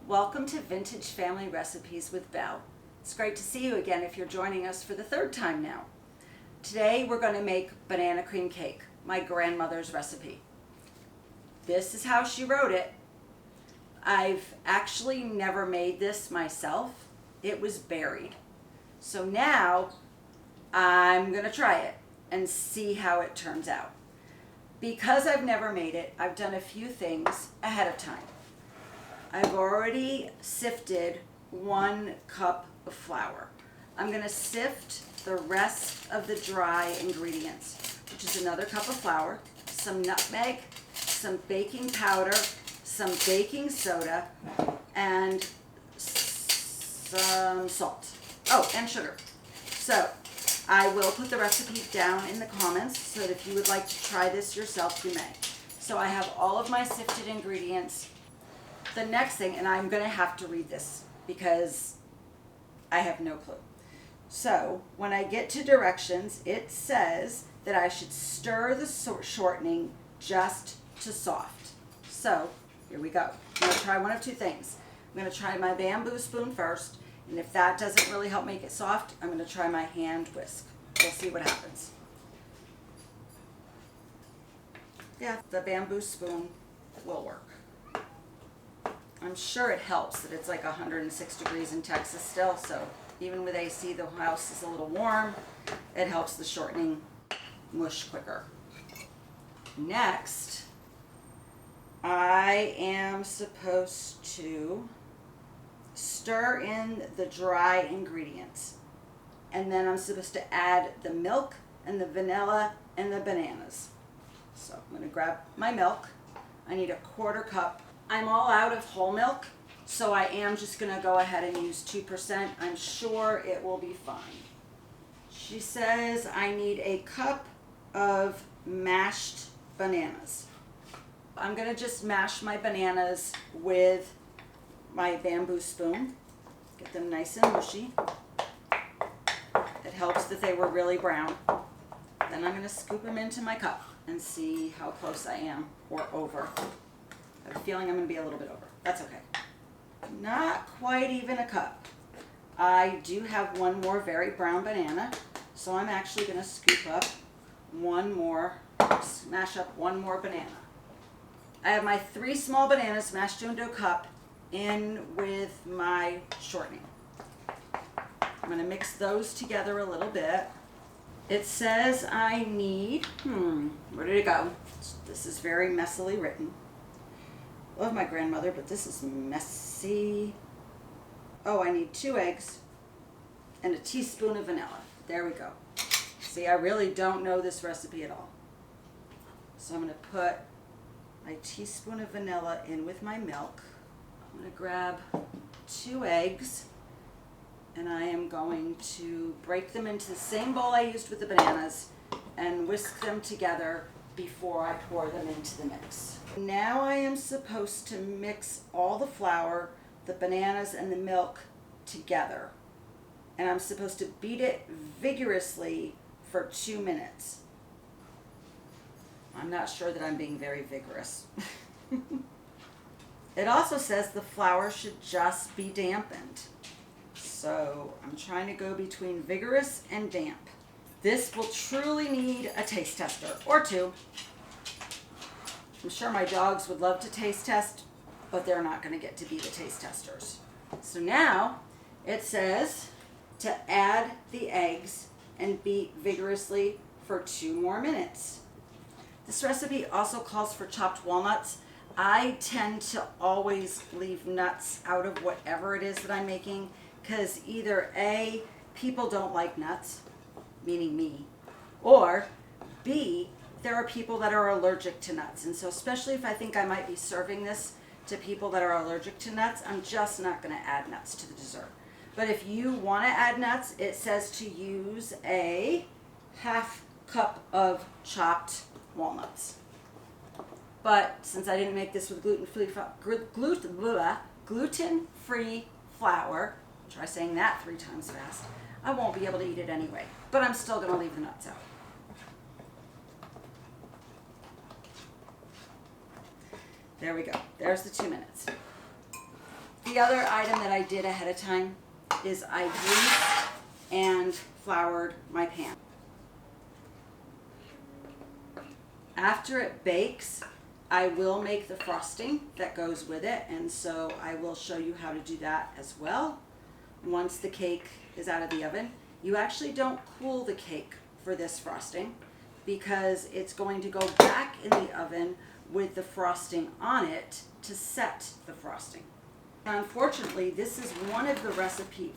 Welcome to Vintage Family Recipes with Belle. It's great to see you again if you're joining us for the third time now. Today we're going to make banana cream cake, my grandmother's recipe. This is how she wrote it. I've actually never made this myself. It was buried. So now I'm going to try it and see how it turns out. Because I've never made it, I've done a few things ahead of time. I've already sifted 1 cup of flour. I'm going to sift the rest of the dry ingredients, which is another cup of flour, some nutmeg, some baking powder, some baking soda, and some salt. Oh, and sugar. So I will put the recipe down in the comments so that if you would like to try this yourself, you may. So I have all of my sifted ingredients. The next thing, and I'm going to have to read this because I have no clue. So when I get to directions, it says that I should stir the shortening just to soft. So here we go. I'm going to try one of two things. I'm going to try my bamboo spoon first, and if that doesn't really help make it soft, I'm going to try my hand whisk. We'll see what happens. Yeah, the bamboo spoon will work. I'm sure it helps that it's like 106 degrees in Texas still, so even with AC, the house is a little warm. It helps the shortening mush quicker. Next, I am supposed to stir in the dry ingredients. And then I'm supposed to add the milk and the vanilla and the bananas. So I'm going to grab my milk. I need a 1/4 cup. I'm all out of whole milk, so I am just going to go ahead and use 2%. I'm sure it will be fine. She says I need a cup of mashed bananas. I'm going to just mash my bananas with my bamboo spoon. Get them nice and mushy. It helps that they were really brown. Then I'm going to scoop them into my cup and see how close I am or over. I have a feeling I'm going to be a little bit over. That's okay. Not quite even a cup. I do have one more very brown banana, so I'm actually going to scoop up smash up one more banana. I have my 3 small bananas mashed into a cup in with my shortening. I'm going to mix those together a little bit. It says I need, where did it go? This is very messily written. Love my grandmother, but this is messy. Oh, I need 2 eggs and a teaspoon of vanilla. There we go. See, I really don't know this recipe at all. So I'm going to put my teaspoon of vanilla in with my milk. I'm going to grab 2 eggs and I am going to break them into the same bowl I used with the bananas and whisk them together before I pour them into the mix. Now I am supposed to mix all the flour, the bananas, and the milk together. And I'm supposed to beat it vigorously for 2 minutes. I'm not sure that I'm being very vigorous. It also says the flour should just be dampened. So I'm trying to go between vigorous and damp. This will truly need a taste tester or 2. I'm sure my dogs would love to taste test, but they're not going to get to be the taste testers. So now it says to add the eggs and beat vigorously for 2 more minutes. This recipe also calls for chopped walnuts. I tend to always leave nuts out of whatever it is that I'm making because either A, people don't like nuts, meaning me, or B, there are people that are allergic to nuts. And so especially if I think I might be serving this to people that are allergic to nuts, I'm just not going to add nuts to the dessert. But if you want to add nuts, it says to use a 1/2 cup of chopped walnuts. But since I didn't make this with gluten-free flour, try saying that 3 times fast, I won't be able to eat it anyway. But I'm still going to leave the nuts out. There we go. There's the 2 minutes. The the other item that I did ahead of time is I greased and floured my pan. After it bakes, I will make the frosting that goes with it, and so I will show you how to do that as well. Once the cake is out of the oven, you actually don't cool the cake for this frosting because it's going to go back in the oven with the frosting on it to set the frosting. Unfortunately, this is one of the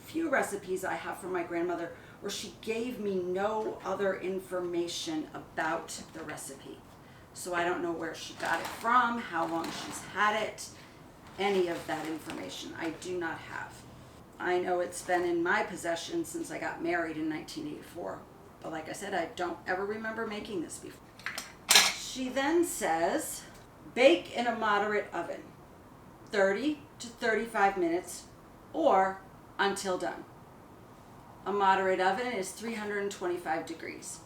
few recipes I have from my grandmother where she gave me no other information about the recipe. So I don't know where she got it from, how long she's had it, any of that information I do not have. I know it's been in my possession since I got married in 1984. But like I said, I don't ever remember making this before. She then says, bake in a moderate oven, 30 to 35 minutes or until done. A moderate oven is 325 degrees.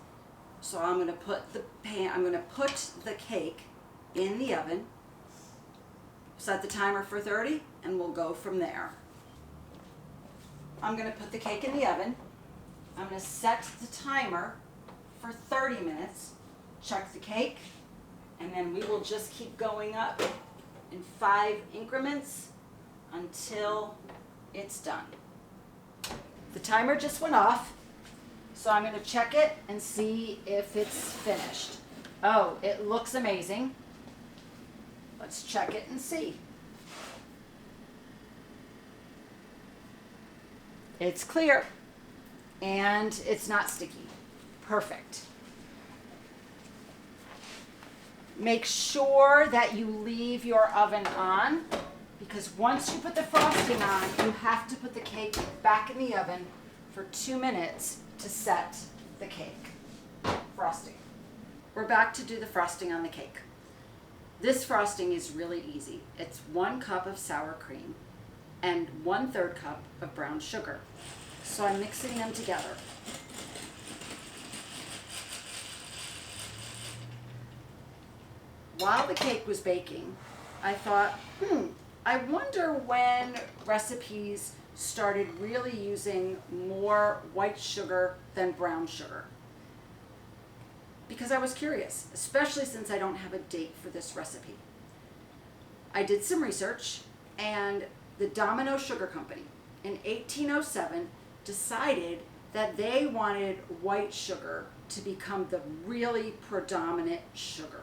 So I'm going to put the cake in the oven, set the timer for 30, and we'll go from there. I'm going to put the cake in the oven. I'm going to set the timer for 30 minutes, check the cake, and then we will just keep going up in 5 increments until it's done. The timer just went off, so I'm going to check it and see if it's finished. Oh, it looks amazing. Let's check it and see. It's clear and it's not sticky. Perfect. Make sure that you leave your oven on, because once you put the frosting on, you have to put the cake back in the oven for 2 minutes to set the cake frosting. We're back to do the frosting on the cake. This frosting is really easy. It's 1 cup of sour cream and 1/3 cup of brown sugar. So I'm mixing them together. While the cake was baking, I thought, I wonder when recipes started really using more white sugar than brown sugar. Because I was curious, especially since I don't have a date for this recipe. I did some research, and the Domino Sugar Company in 1807 decided that they wanted white sugar to become the really predominant sugar.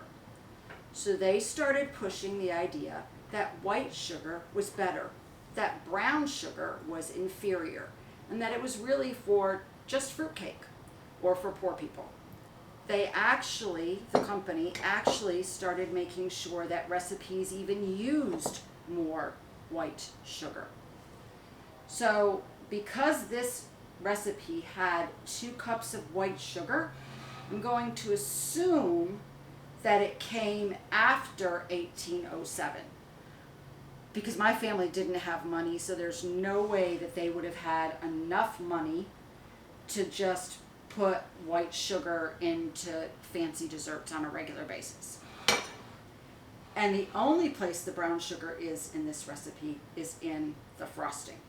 So they started pushing the idea that white sugar was better, that brown sugar was inferior, and that it was really for just fruitcake or for poor people. The company actually started making sure that recipes even used more white sugar. So because this recipe had 2 cups of white sugar, I'm going to assume that it came after 1807. Because my family didn't have money, so there's no way that they would have had enough money to just put white sugar into fancy desserts on a regular basis. And the only place the brown sugar is in this recipe is in the frosting.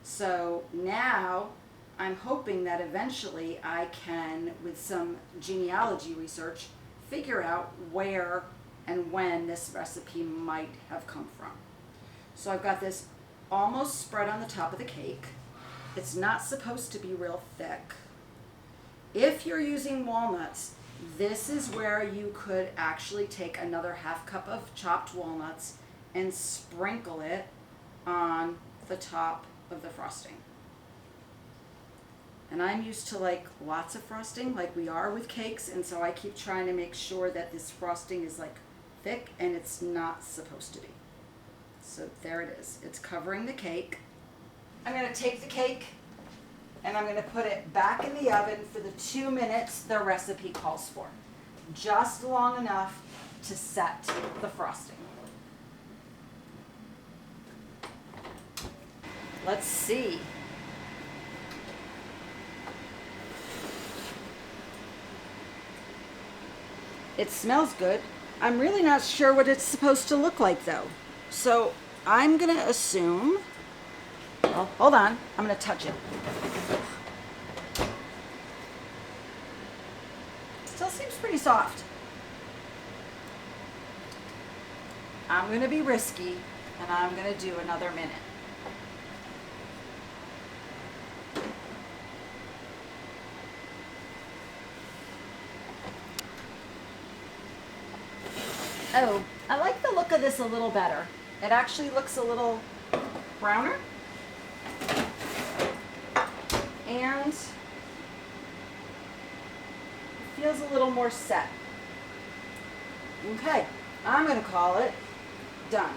So now I'm hoping that eventually I can, with some genealogy research, figure out where and when this recipe might have come from. So I've got this almost spread on the top of the cake. It's not supposed to be real thick. If you're using walnuts, this is where you could actually take another 1/2 cup of chopped walnuts and sprinkle it on the top of the frosting. And I'm used to like lots of frosting, like we are with cakes, and so I keep trying to make sure that this frosting is like thick, and it's not supposed to be. So there it is. It's covering the cake. I'm going to take the cake and I'm going to put it back in the oven for the 2 minutes the recipe calls for. Just long enough to set the frosting. Let's see. It smells good. I'm really not sure what it's supposed to look like though. So I'm gonna assume, well, hold on, I'm gonna touch it. Still seems pretty soft. I'm gonna be risky and I'm gonna do another minute. Oh, I like the look of this a little better. It actually looks a little browner. And it feels a little more set. Okay, I'm gonna call it done.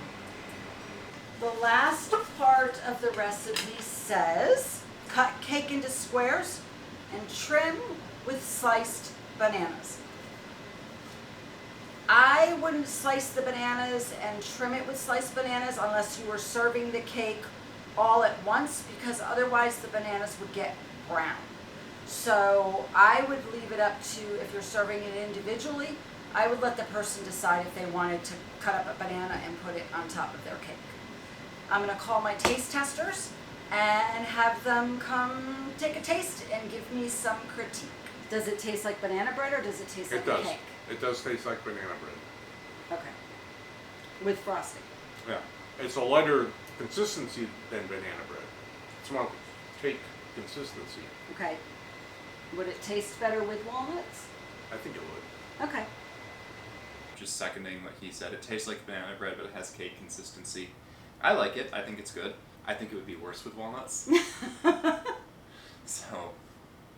The last part of the recipe says, cut cake into squares and trim with sliced bananas. I wouldn't slice the bananas and trim it with sliced bananas unless you were serving the cake all at once, because otherwise the bananas would get brown. So I would leave it up to, if you're serving it individually, I would let the person decide if they wanted to cut up a banana and put it on top of their cake. I'm going to call my taste testers and have them come take a taste and give me some critique. Does it taste like banana bread or does it taste like a cake? It does taste like banana bread. Okay. With frosting. Yeah. It's a lighter consistency than banana bread. It's more cake consistency. Okay. Would it taste better with walnuts? I think it would. Okay. Just seconding what he said. It tastes like banana bread, but it has cake consistency. I like it. I think it's good. I think it would be worse with walnuts. So,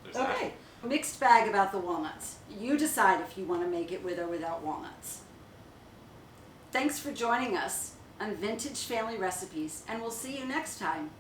there's that. Okay. Mixed bag about the walnuts. You decide if you want to make it with or without walnuts. Thanks for joining us on Vintage Family Recipes, and we'll see you next time.